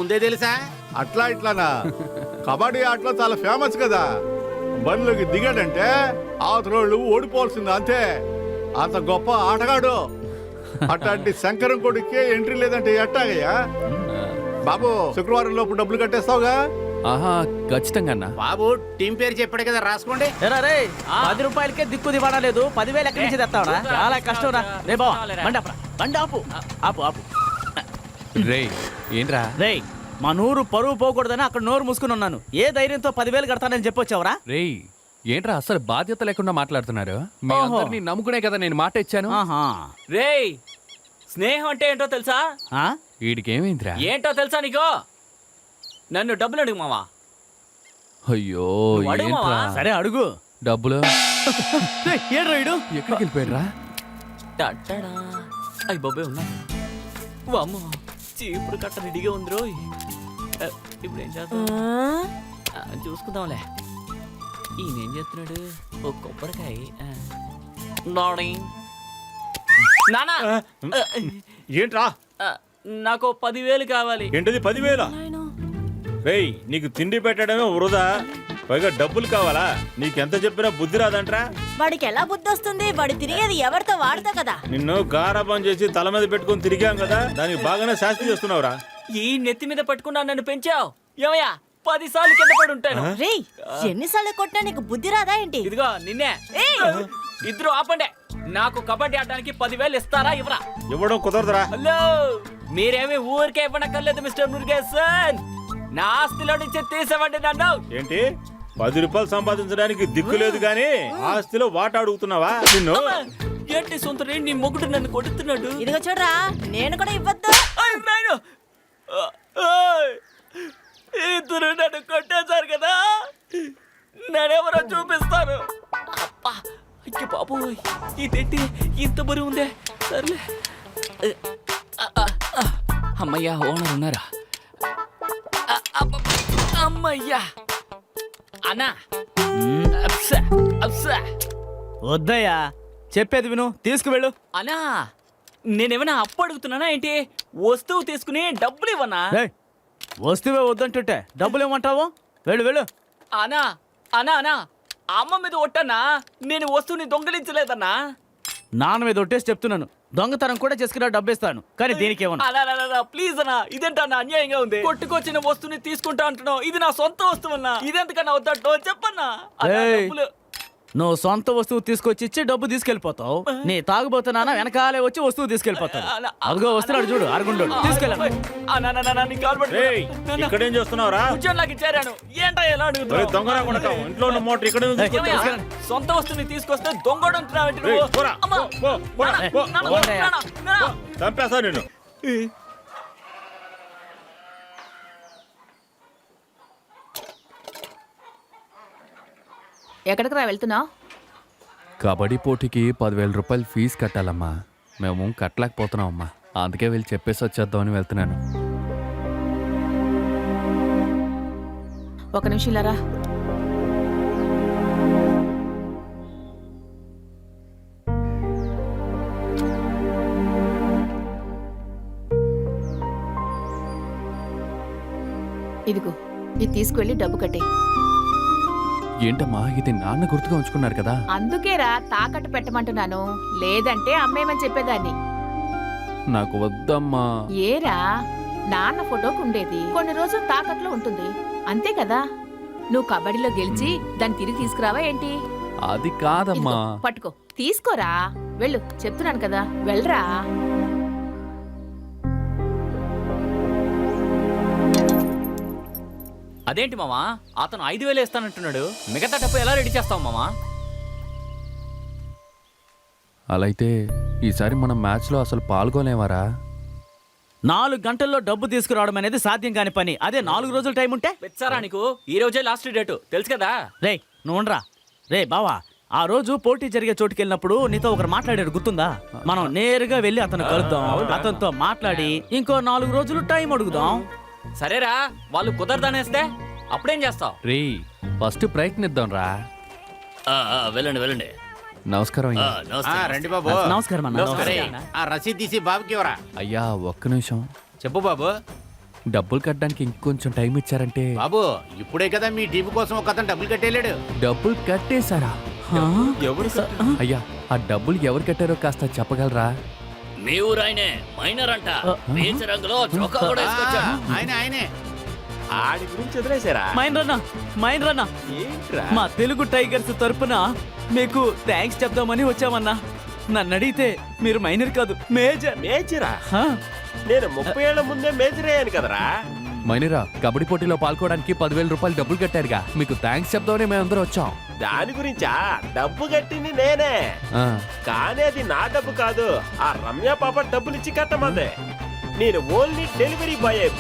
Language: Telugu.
ముందే తెలుసా? అట్లా ఇట్లానా? కబడ్డీ ఆటలో చాలా ఫేమస్ కదా. బరిలోకి దిగాడంటే అవతలోళ్ళు ఓడిపోవాల్సింది అంతే. అంత గొప్ప ఆటగాడు. అట్లాంటి శంకరం కొడుకే ఎంట్రీ లేదంటే ఎట్టాగయ్యా? బాబు శుక్రవారం లోపు డబ్బులు కట్టేస్తావుగా? ఆహా, ఖచ్చితంగా అన్న. బాబు టీం పేరు చెప్పాడు కదా, రాసుకోండి. 10 రూపాయలకే దిక్కు దివాడా లేదు. 10,000 ఎక్కడి నుంచి తెస్తావరా? చాలా కష్టం రా. రే బావా, బండి ఆపు ఆపు ఆపు. రే ఏంట్రా? రే మా నూరు పరువు పోకూడదని అక్కడ నోరు మూసుకుని ఉన్నాను. ఏ ధైర్యంతో 10,000 కడతానని చెప్పొచ్చావరా? రే ఏంట్రా అసలు బాధ్యత లేకుండా మాట్లాడుతున్నారు? మీ అందరినీ నమ్ముకునే కదా నేను మాట ఇచ్చాను. రే స్నేహం అంటే ఏంటో తెలుసా? వీడికేమైందిరా? ఏంటో తెలుసా నీకు? నన్ను డబ్బులు అడుగు మావా. అయ్యో అడుగు ఏంట్రా? మావా. సరే అడుగు. డబ్బులు ఏడు రైడు ఎక్కడికి వెళ్ళిపోయాడురా? అయ్యి బాబాయ్ ఉన్నా. వామ్మో చీపురు కట్ట రెడీగా ఉంది రోయ్. ఇప్పుడు ఏం చేద్దాం చూసుకుందాంలే. ఈయన ఏం చేస్తున్నాడు? ఓ కొబ్బరికాయ. నానా ఏంట్రా? నాకు 10,000 కావాలి. ఏంటది 10,000? రేయ్ నీకు తిండి పెట్టడమే వృధా, పైగా డబ్బులు కావాలా? నీకెంత చెప్పినా బుద్ధి రాదంట్రా. వాడికి ఎలా బుద్ధి వస్తుంది? వాడు తిరిగేది ఎవరితో వాడితో కదా. నిన్ను గారాబం చేసి తల మీద పెట్టుకుని తిరిగాం కదా, దానికి బాగానే శాస్తి చేస్తున్నావురా. ఈ నెత్తి మీద పట్టుకున్నా నన్ను పెంచావు ఏమయ్యా? 10 సార్లు కింద పడి ఉంటాను. రేయ్ ఎన్నిసార్లు కొట్టినా నీకు బుద్ధి రాదా ఏంటి? ఇదిగో నిన్నే. ఇద్దరు ఆపండి. నాకు కబడ్డీ ఆడడానికి 10,000 ఇస్తారా ఇవ్వరా? ఇవ్వడం కుదరదురా. హలో, మీరేమి ఊరికే ఇవ్వనక్కర్లేదు మిస్టర్ మురుగేసన్. నా ఆస్తిలో నుంచి తీసేవండి నన్ను. ఏంటి 10 రూపాయలు సంపాదించడానికి దిక్కు లేదు గానీ ఆస్తిలో వాటా అడుగుతున్నావా? నిన్ను ఏంటి సొంత నీ మొగుడు నన్ను కొడుతున్నాడు. ఇదిగో చూడరా, నేను కూడా ఇవ్వద్దు. ఇద్దరు నన్ను కొట్టేశారు కదా, నేనెవరో చూపిస్తాను. అబ్బా అయ్య బాబోయ్, ఇదేంటి ఇంత బరువు ఉందే. సర్లే. అమ్మయ్యా ఓనర్ ఉన్నారా? అమ్మయ్యా అన్నా. వద్దయ్యా, చెప్పేది విను, తీసుకువెళ్ళు. అన్నా నేనేమైనా అప్పు అడుగుతున్నానా ఏంటి? వస్తువు తీసుకుని డబ్బులు ఇవ్వనా? వస్తువే వద్దంటుంటే డబ్బులు ఇవ్వమంటావు? వెళ్ళు వెళ్ళు. అనా అనా అనా అమ్మ మీద ఒట్టన్నా, నేను వస్తువుని దొంగలించలేదన్నా. నాన్న మీద ఒట్టేసి చెప్తున్నాను, దొంగతనం కూడా చేసుకున్నా డబ్బిస్తాను, కానీ దీనికి ఏమన్నా? ప్లీజ్ అన్నా, ఇదేంటన్నా అన్యాయంగా ఉంది. కొట్టుకొచ్చిన వస్తువుని తీసుకుంటా అంటున్నావు. ఇది నా సొంత వస్తువు అన్నా, ఇదెందుకన్నా వద్దంటో చెప్పన్నా. నువ్వు సొంత వస్తువు తీసుకొచ్చి ఇచ్చి డబ్బు తీసుకెళ్లిపోతావు. నీ తాగుబోతున్నా వెనకాలే వచ్చి వస్తువు తీసుకెళ్లిపోతావు. అదిగో వస్తున్నాడు చూడు, అరుగుండు. తీసుకెళ్ళి ఇక్కడేం చేస్తున్నావురా? ఉద్యోగంలోకి చేరాను. ఏంటా ఎలా ఒరేయ్, దొంగరా కొడతావు. ఇంట్లో ఉన్న మోటార్ ఇక్కడ ఉంది. సొంత వస్తువుని తీసుకొస్తే దొంగడు చంపేస్తా నేను. ఎక్కడికి రా వెళ్తున్నావు? కబడ్డీ పోటీకి 10,000 రూపాయలు ఫీజు కట్టాలమ్మా. మేము కట్టలేకపోతున్నామమ్మా, అందుకే వెళ్ళి చెప్పేసి వచ్చేద్దామని వెళ్తున్నాను. ఒక నిమిషం ఇలా రా. ఇదిగో, ఇది తీసుకువెళ్ళి డబ్బు కట్టే. ఏంటమ్మా ఇది? నాన్న గుర్తుగా ఉంచుకున్నారు కదా. అందుకేరా తాకట్టు పెట్టమంటున్నాను, లేదంటే అమ్మేమని చెప్పేదాన్ని. నాకు వద్దమ్మా. ఏరా, నాన్న ఫోటోకు ఉండేది కొన్ని రోజులు తాకట్లో ఉంటుంది, అంతే కదా. నువ్వు కబడ్డీలో గెలిచి దాన్ని తిరిగి తీసుకురావా ఏంటి? అది కాదమ్మా. ఇదిగో, పట్టుకో, తీసుకోరా. వెళ్ళు, చెప్తున్నాను కదా, వెళ్ళరా. అదేంటి మామా, అతను 5,000 ఇస్తానంటున్నాడు. మిగతా డబ్బు ఎలా రెడీ చేస్తావు మామా? అలా అయితే ఈసారి మనం మ్యాచ్లో అసలు పాల్గొనేవారా? 4 గంటల్లో డబ్బు తీసుకురావడం అనేది సాధ్యం కాని పని. అదే 4 రోజులు టైం ఉంటే పెచ్చారా నీకు? ఈ రోజే లాస్ట్ డేటు, తెలుసు కదా. రే నువ్వు ఉండరా. రే బావా, ఆ రోజు పోటీ జరిగే చోటుకి వెళ్ళినప్పుడు నీతో ఒకరు మాట్లాడారు, గుర్తుందా? మనం నేరుగా వెళ్ళి అతను కలుద్దాం, అతనితో మాట్లాడి ఇంకో 4 రోజులు టైం అడుగుదాం. సరేరా, వాళ్ళు కుదరదనేస్తే అప్పుడేం చేస్తావు? రే ఫస్ట్ ప్రయత్నిద్దాం రా. వెళ్ళండి వెళ్ళండి. నమస్కారం అయ్యా. రండి బాబు. నమస్కారం అన్న. ఆ రసీదు తీసి బాబుకి ఇవ్వరా. అయ్యా ఒక్క నిమిషం. చెప్పు బాబు. డబ్బులు కట్టడానికి ఇంకొంచెం టైం ఇచ్చారంటే. బాబు ఇప్పుడే కదా మీ టీం కోసం ఒక అతను డబ్బులు కట్టేళ్ళాడు. డబ్బులు కట్టేశారా? ఎవరు అయ్యా, ఆ డబ్బులు ఎవరు కట్టారో కాస్త చెప్పగలరా? మీ ఊరాయనే మైనర్ అంట పీచ రంగులో చొక్కా కూడా వేసుకొచ్చాడు. ఆయనే ఆడి గురించి వదిలేసారా? మైండ్ రన్నా మా తెలుగు టైగర్స్ తరపున మీకు థ్యాంక్స్ చెప్దామని వచ్చామన్నా. నన్ను అడిగితే మీరు మైనర్ కాదు, మేజర్. మేజరా? హా, నేను 30 ఏళ్ల ముందే మేజర్ అయ్యాను కదరా. మైనరా, కబడ్డీ పోటీలో పాల్గొనడానికి 10,000 రూపాయలు డబ్బులు కట్టారుగా, మీకు థ్యాంక్స్ చెప్దామని మేమందరం వచ్చాం. దాని గురించా? డబ్బు కట్టింది నేనే, ఆ, కానీ అది నా డబ్బు కాదు. ఆ రమ్య పాప డబ్బులు ఇచ్చి కట్టమందే. నేను ఓన్లీ డెలివరీ బాయ్.